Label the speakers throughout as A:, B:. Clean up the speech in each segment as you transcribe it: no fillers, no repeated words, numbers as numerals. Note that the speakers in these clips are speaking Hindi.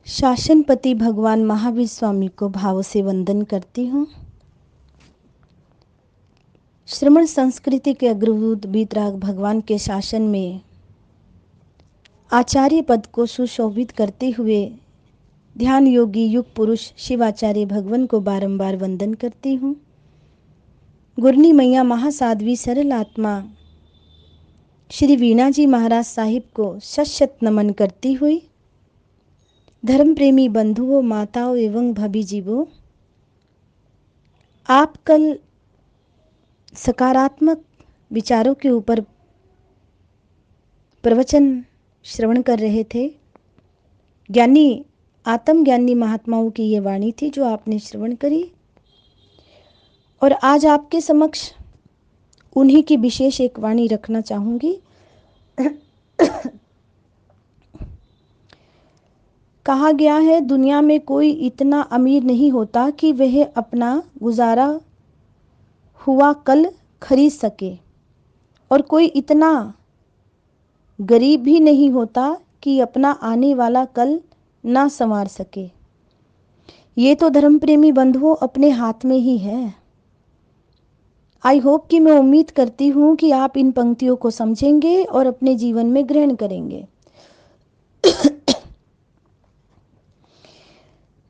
A: शासनपति भगवान महावीर स्वामी को भाव से वंदन करती हूँ। श्रमण संस्कृति के अग्रदूत वीतराग भगवान के शासन में आचार्य पद को सुशोभित करते हुए ध्यान योगी युग पुरुष शिवाचार्य भगवान को बारंबार वंदन करती हूँ। गुरनी मैया महासाध्वी सरल आत्मा श्री वीणा जी महाराज साहिब को शत नमन करती हुई धर्म प्रेमी बंधुओं, माताओं एवं भाभी जीवों, आप कल सकारात्मक विचारों के ऊपर प्रवचन श्रवण कर रहे थे। ज्ञानी आत्मज्ञानी महात्माओं की ये वाणी थी जो आपने श्रवण करी, और आज आपके समक्ष उन्हीं की विशेष एक वाणी रखना चाहूँगी। कहा गया है, दुनिया में कोई इतना अमीर नहीं होता कि वह अपना गुजारा हुआ कल खरीद सके, और कोई इतना गरीब भी नहीं होता कि अपना आने वाला कल ना संवार सके। ये तो धर्म प्रेमी बंधुओं अपने हाथ में ही है। आई होप कि मैं उम्मीद करती हूँ कि आप इन पंक्तियों को समझेंगे और अपने जीवन में ग्रहण करेंगे।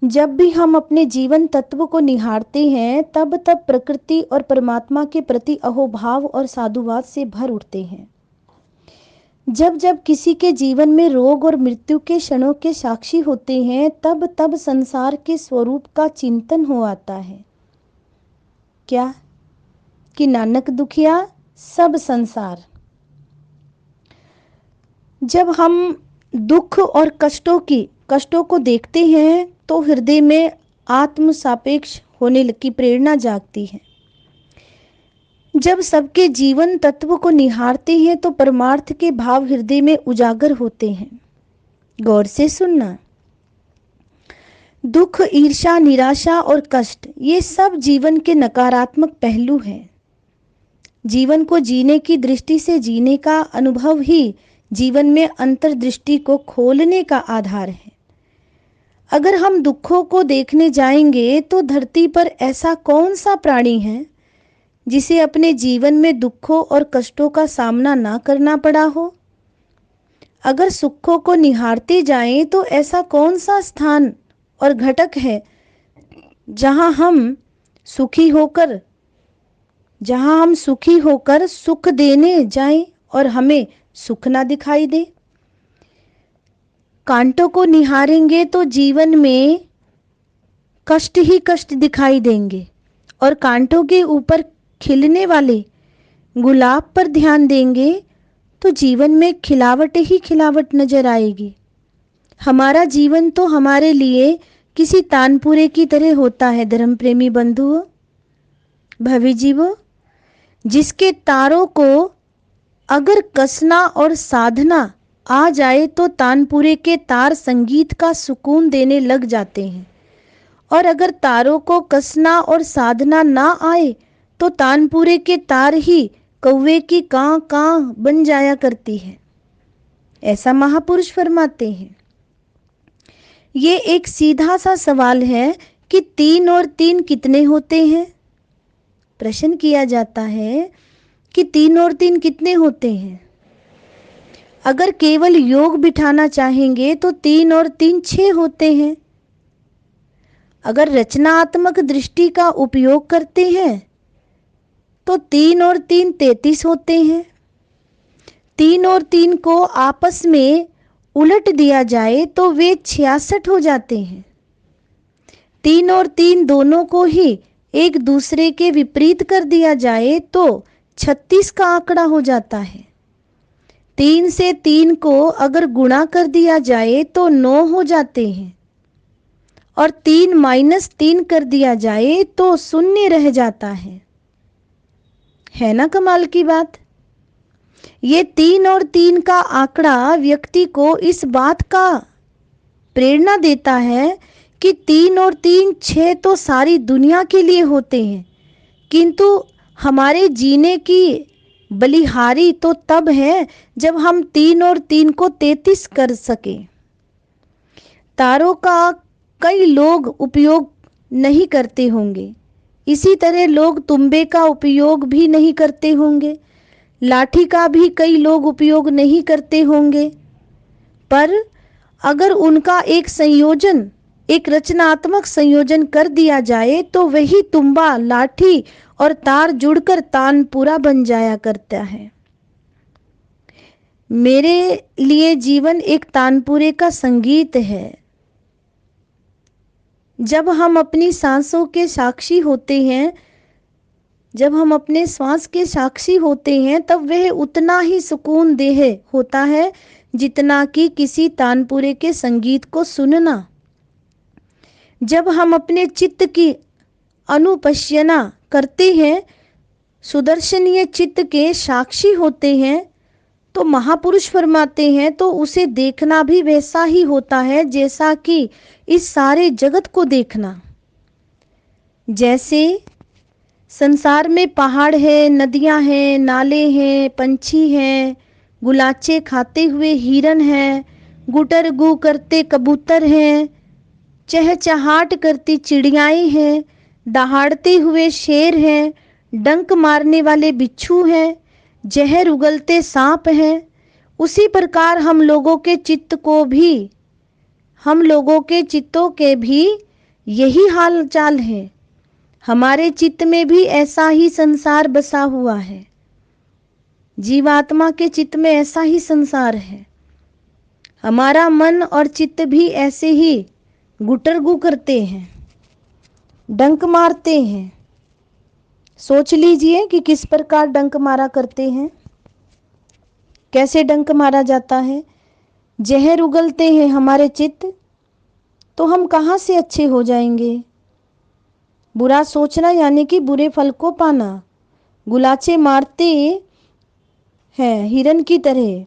A: जब भी हम अपने जीवन तत्व को निहारते हैं तब तब प्रकृति और परमात्मा के प्रति अहोभाव और साधुवाद से भर उठते हैं। जब जब किसी के जीवन में रोग और मृत्यु के क्षणों के साक्षी होते हैं तब तब संसार के स्वरूप का चिंतन हो आता है। क्या कि नानक दुखिया सब संसार। जब हम दुख और कष्टों को देखते हैं तो हृदय में आत्म सापेक्ष होने की प्रेरणा जागती है। जब सबके जीवन तत्व को निहारते हैं तो परमार्थ के भाव हृदय में उजागर होते हैं। गौर से सुनना। दुख, ईर्ष्या, निराशा और कष्ट ये सब जीवन के नकारात्मक पहलू हैं। जीवन को जीने की दृष्टि से जीने का अनुभव ही जीवन में अंतर्दृष्टि को खोलने का आधार है। अगर हम दुखों को देखने जाएंगे तो धरती पर ऐसा कौन सा प्राणी है जिसे अपने जीवन में दुखों और कष्टों का सामना ना करना पड़ा हो। अगर सुखों को निहारते जाएं तो ऐसा कौन सा स्थान और घटक है जहां हम सुखी होकर सुख देने जाएं और हमें सुख ना दिखाई दे। कांटों को निहारेंगे तो जीवन में कष्ट ही कष्ट दिखाई देंगे, और कांटों के ऊपर खिलने वाले गुलाब पर ध्यान देंगे तो जीवन में खिलावट ही खिलावट नजर आएगी। हमारा जीवन तो हमारे लिए किसी तानपुरे की तरह होता है धर्म प्रेमी बंधुओं, भवी जीवों, जिसके तारों को अगर कसना और साधना आ जाए तो तानपुरे के तार संगीत का सुकून देने लग जाते हैं, और अगर तारों को कसना और साधना ना आए तो तानपुरे के तार ही कौवे की कां कां बन जाया करती है। ऐसा महापुरुष फरमाते हैं। ये एक सीधा सा सवाल है कि 3 और 3 कितने होते हैं। प्रश्न किया जाता है कि 3 और 3 कितने होते हैं। अगर केवल योग बिठाना चाहेंगे तो 3 और 3 6 होते हैं। अगर रचनात्मक दृष्टि का उपयोग करते हैं तो 3 और 3 33 होते हैं। 3 और 3 को आपस में उलट दिया जाए तो वे 66 हो जाते हैं। 3 और 3 दोनों को ही एक दूसरे के विपरीत कर दिया जाए तो 36 का आंकड़ा हो जाता है। 3 से 3 को अगर गुणा कर दिया जाए तो 9 हो जाते हैं, और 3 माइनस 3 कर दिया जाए तो 0 रह जाता है ना कमाल की बात। ये 3 और 3 का आंकड़ा व्यक्ति को इस बात का प्रेरणा देता है कि 3 और 3 6 तो सारी दुनिया के लिए होते हैं, किंतु हमारे जीने की बलिहारी तो तब है जब हम 3 और 3 को 33 कर सके। तारों का कई लोग उपयोग नहीं करते होंगे, इसी तरह लोग तुंबे का उपयोग भी नहीं करते होंगे, लाठी का भी कई लोग उपयोग नहीं करते होंगे। पर अगर उनका एक संयोजन, एक रचनात्मक संयोजन कर दिया जाए तो वही तुम्बा, लाठी और तार जुड़कर तानपुरा बन जाया करता है। मेरे लिए जीवन एक तानपुरे का संगीत है। जब हम अपनी सांसों के साक्षी होते हैं, जब हम अपने श्वास के साक्षी होते हैं, तब वह उतना ही सुकून देह होता है जितना कि किसी तानपुरे के संगीत को सुनना। जब हम अपने चित्त की अनुपश्यना करते हैं, सुदर्शनीय चित्त के साक्षी होते हैं, तो महापुरुष फरमाते हैं तो उसे देखना भी वैसा ही होता है जैसा कि इस सारे जगत को देखना। जैसे संसार में पहाड़ है, नदियां हैं, नाले हैं, पंछी हैं, गुलाचे खाते हुए हिरन हैं, गुटर गू करते कबूतर हैं, चहचहाट करती चिड़ियाएं हैं, दहाड़ते हुए शेर हैं, डंक मारने वाले बिच्छू हैं, जहर उगलते सांप हैं, उसी प्रकार हम लोगों के चित्तों के भी यही हाल चाल है। हमारे चित्त में भी ऐसा ही संसार बसा हुआ है। जीवात्मा के चित्त में ऐसा ही संसार है। हमारा मन और चित्त भी ऐसे ही गुटरगू करते हैं, डंक मारते हैं। सोच लीजिए कि किस प्रकार डंक मारा करते हैं, कैसे डंक मारा जाता है। जहर उगलते हैं हमारे चित्त, तो हम कहाँ से अच्छे हो जाएंगे। बुरा सोचना यानी कि बुरे फल को पाना। गुलाचे मारते हैं हिरन की तरह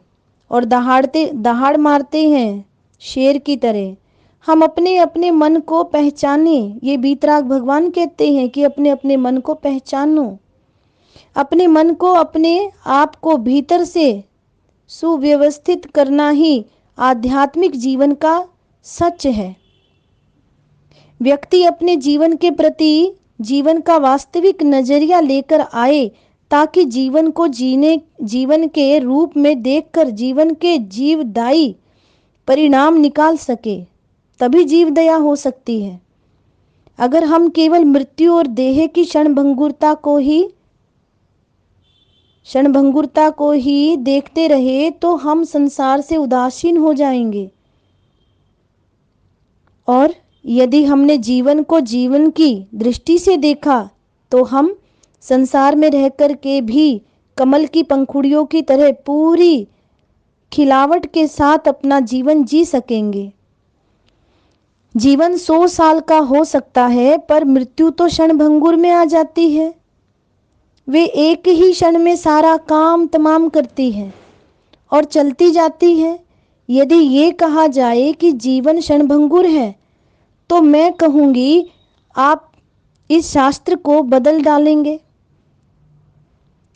A: और दहाड़ मारते हैं शेर की तरह। हम अपने अपने मन को पहचाने। ये बीतराग भगवान कहते हैं कि अपने अपने मन को पहचानो। अपने मन को, अपने आप को भीतर से सुव्यवस्थित करना ही आध्यात्मिक जीवन का सच है। व्यक्ति अपने जीवन के प्रति जीवन का वास्तविक नजरिया लेकर आए ताकि जीवन को जीवन के रूप में देखकर जीवन के जीवदायी परिणाम निकाल सके, तभी जीव दया हो सकती है। अगर हम केवल मृत्यु और देह की क्षणभंगुरता को ही देखते रहे तो हम संसार से उदासीन हो जाएंगे। और यदि हमने जीवन को जीवन की दृष्टि से देखा तो हम संसार में रहकर के भी कमल की पंखुड़ियों की तरह पूरी खिलावट के साथ अपना जीवन जी सकेंगे। जीवन 100 साल का हो सकता है, पर मृत्यु तो क्षणभंगुर में आ जाती है। वे एक ही क्षण में सारा काम तमाम करती है और चलती जाती है। यदि ये कहा जाए कि जीवन क्षणभंगुर है, तो मैं कहूँगी आप इस शास्त्र को बदल डालेंगे।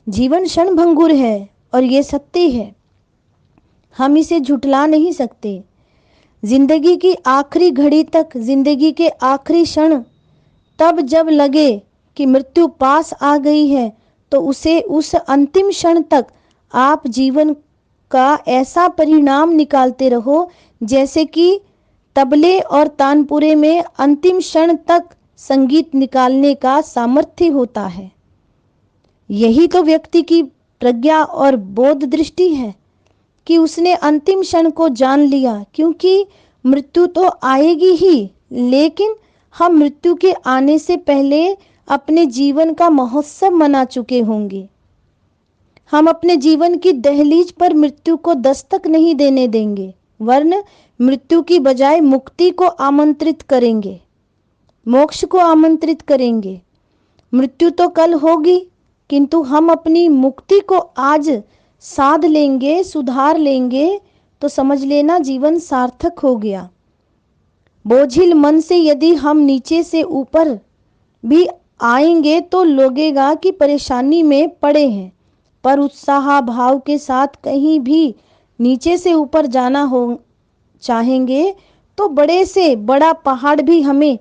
A: जीवन क्षणभंगुर है और ये सत्य है, हम इसे झुठला नहीं सकते। जिंदगी की आखिरी घड़ी तक, जिंदगी के आखिरी क्षण तब जब लगे कि मृत्यु पास आ गई है, तो उस अंतिम क्षण तक आप जीवन का ऐसा परिणाम निकालते रहो जैसे कि तबले और तानपुरे में अंतिम क्षण तक संगीत निकालने का सामर्थ्य होता है। यही तो व्यक्ति की प्रज्ञा और बोध दृष्टि है कि उसने अंतिम क्षण को जान लिया। क्योंकि मृत्यु तो आएगी ही, लेकिन हम मृत्यु के आने से पहले अपने जीवन का महोत्सव मना चुके होंगे। हम अपने जीवन की दहलीज पर मृत्यु को दस्तक नहीं देने देंगे, वरन मृत्यु की बजाय मुक्ति को आमंत्रित करेंगे, मोक्ष को आमंत्रित करेंगे। मृत्यु तो कल होगी, किंतु हम अपनी मुक्ति को आज साध लेंगे, सुधार लेंगे, तो समझ लेना जीवन सार्थक हो गया। बोझिल मन से यदि हम नीचे से ऊपर भी आएंगे तो लगेगा कि परेशानी में पड़े हैं, पर उत्साह भाव के साथ कहीं भी नीचे से ऊपर जाना हो चाहेंगे तो बड़े से बड़ा पहाड़ भी हमें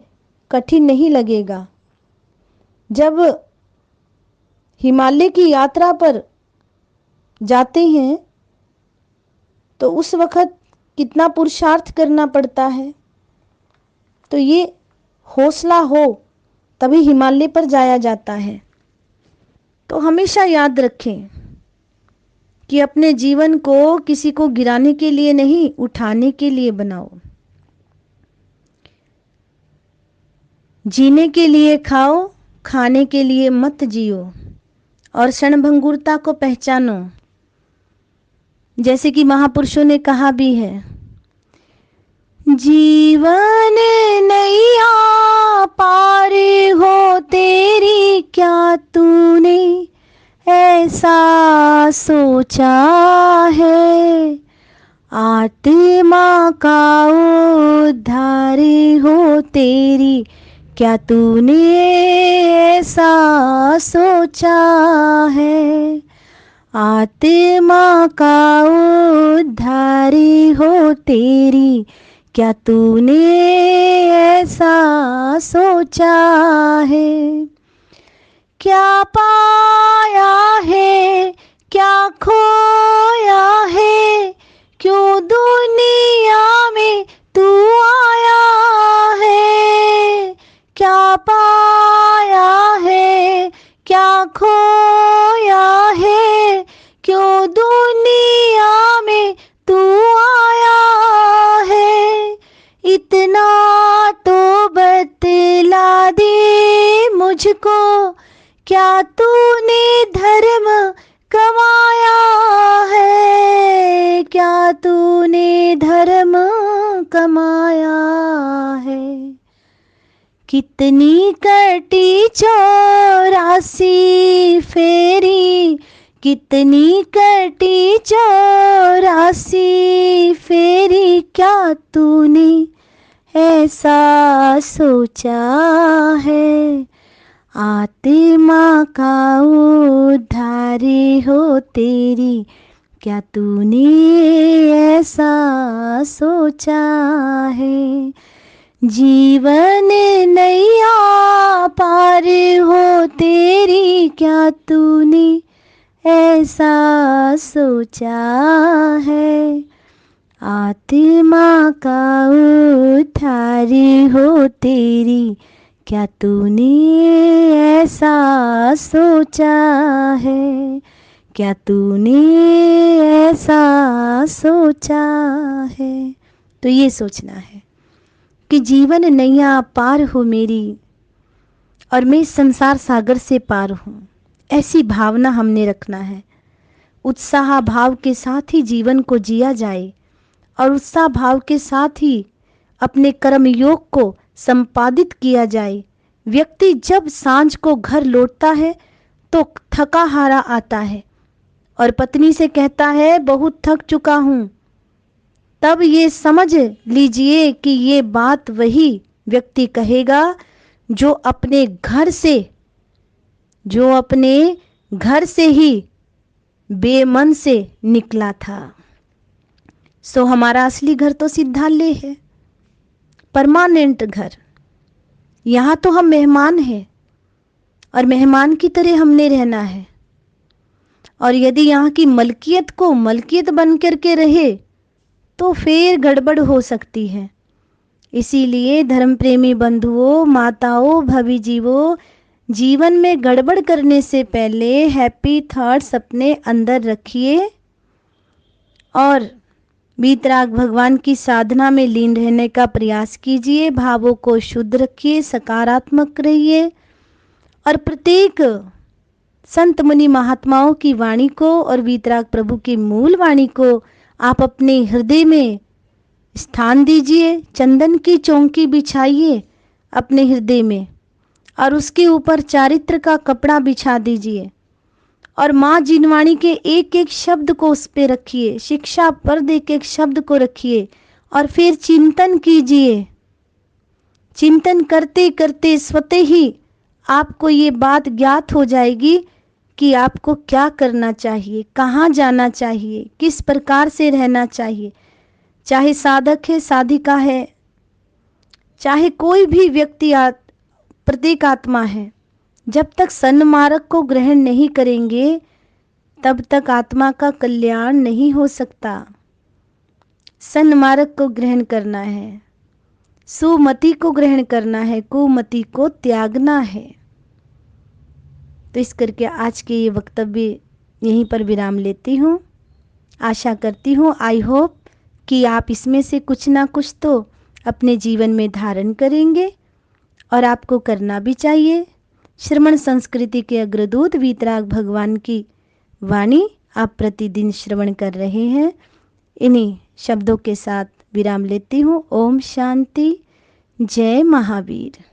A: कठिन नहीं लगेगा। जब हिमालय की यात्रा पर जाते हैं तो उस वक्त कितना पुरुषार्थ करना पड़ता है। तो ये हौसला हो तभी हिमालय पर जाया जाता है। तो हमेशा याद रखें कि अपने जीवन को किसी को गिराने के लिए नहीं, उठाने के लिए बनाओ। जीने के लिए खाओ, खाने के लिए मत जियो, और क्षणभंगुरता को पहचानो। जैसे कि महापुरुषों ने कहा भी है, जीवन नैया पार हो तेरी, क्या तूने ऐसा सोचा है। आत्मा का उद्धार हो तेरी, क्या तूने ऐसा सोचा है। आत्मा का उद्धार हो तेरी, क्या तूने ऐसा सोचा है। क्या पाया है, क्या खोया है, क्यों दुनिया में तू आया है। क्या पाया है, क्या खोया है, क्यों दुनिया में तू आया है। इतना तो बतला दे मुझको, क्या तूने धर्म कमाया है। क्या तूने धर्म कमाया है। कितनी कटी 84 फेरी, कितनी कटी 84 फेरी, क्या तूने ऐसा सोचा है। आत्मा का उद्धार हो तेरी, क्या तूने ऐसा सोचा है। जीवन नैया पार हो तेरी, क्या तूने ऐसा सोचा है। आत्मा का उद्धार हो तेरी, क्या तूने ऐसा सोचा है। क्या तूने ऐसा सोचा है। तो ये सोचना है कि जीवन नैया पार हो मेरी और मैं इस संसार सागर से पार हूँ। ऐसी भावना हमने रखना है। उत्साह भाव के साथ ही जीवन को जिया जाए और उत्साह भाव के साथ ही अपने कर्म योग को संपादित किया जाए। व्यक्ति जब सांझ को घर लौटता है तो थका हारा आता है और पत्नी से कहता है बहुत थक चुका हूँ, तब ये समझ लीजिए कि ये बात वही व्यक्ति कहेगा जो अपने घर से ही बेमन से निकला था। सो हमारा असली घर तो सिद्धालय है, परमानेंट घर। यहाँ तो हम मेहमान हैं और मेहमान की तरह हमने रहना है। और यदि यहाँ की मलकियत को मलकियत बन करके रहे तो फिर गड़बड़ हो सकती है। इसीलिए धर्म प्रेमी बंधुओं, माताओं, भाभी जीवों, जीवन में गड़बड़ करने से पहले हैप्पी थॉट्स अपने अंदर रखिए और वीतराग भगवान की साधना में लीन रहने का प्रयास कीजिए। भावों को शुद्ध रखिए, सकारात्मक रहिए और प्रत्येक संत मुनि महात्माओं की वाणी को और वीतराग प्रभु की मूल वाणी को आप अपने हृदय में स्थान दीजिए। चंदन की चौकी बिछाइए अपने हृदय में और उसके ऊपर चारित्र का कपड़ा बिछा दीजिए और माँ जिनवाणी के एक एक शब्द को उस पे रखिए। शिक्षा पर एक एक शब्द को रखिए और फिर चिंतन कीजिए। चिंतन करते करते स्वतः ही आपको ये बात ज्ञात हो जाएगी कि आपको क्या करना चाहिए, कहाँ जाना चाहिए, किस प्रकार से रहना चाहिए। चाहे साधक है, साधिका है, चाहे कोई भी व्यक्ति प्रत्येक आत्मा है, जब तक सन्मार्ग को ग्रहण नहीं करेंगे तब तक आत्मा का कल्याण नहीं हो सकता। सन्मार्ग को ग्रहण करना है, सुमति को ग्रहण करना है, कुमति को त्यागना है। तो इस करके आज के ये वक्तव्य यहीं पर विराम लेती हूँ। आशा करती हूँ, आई होप कि आप इसमें से कुछ ना कुछ तो अपने जीवन में धारण करेंगे, और आपको करना भी चाहिए। श्रवण संस्कृति के अग्रदूत वीतराग भगवान की वाणी आप प्रतिदिन श्रवण कर रहे हैं। इन्हीं शब्दों के साथ विराम लेती हूँ। ओम शांति। जय महावीर।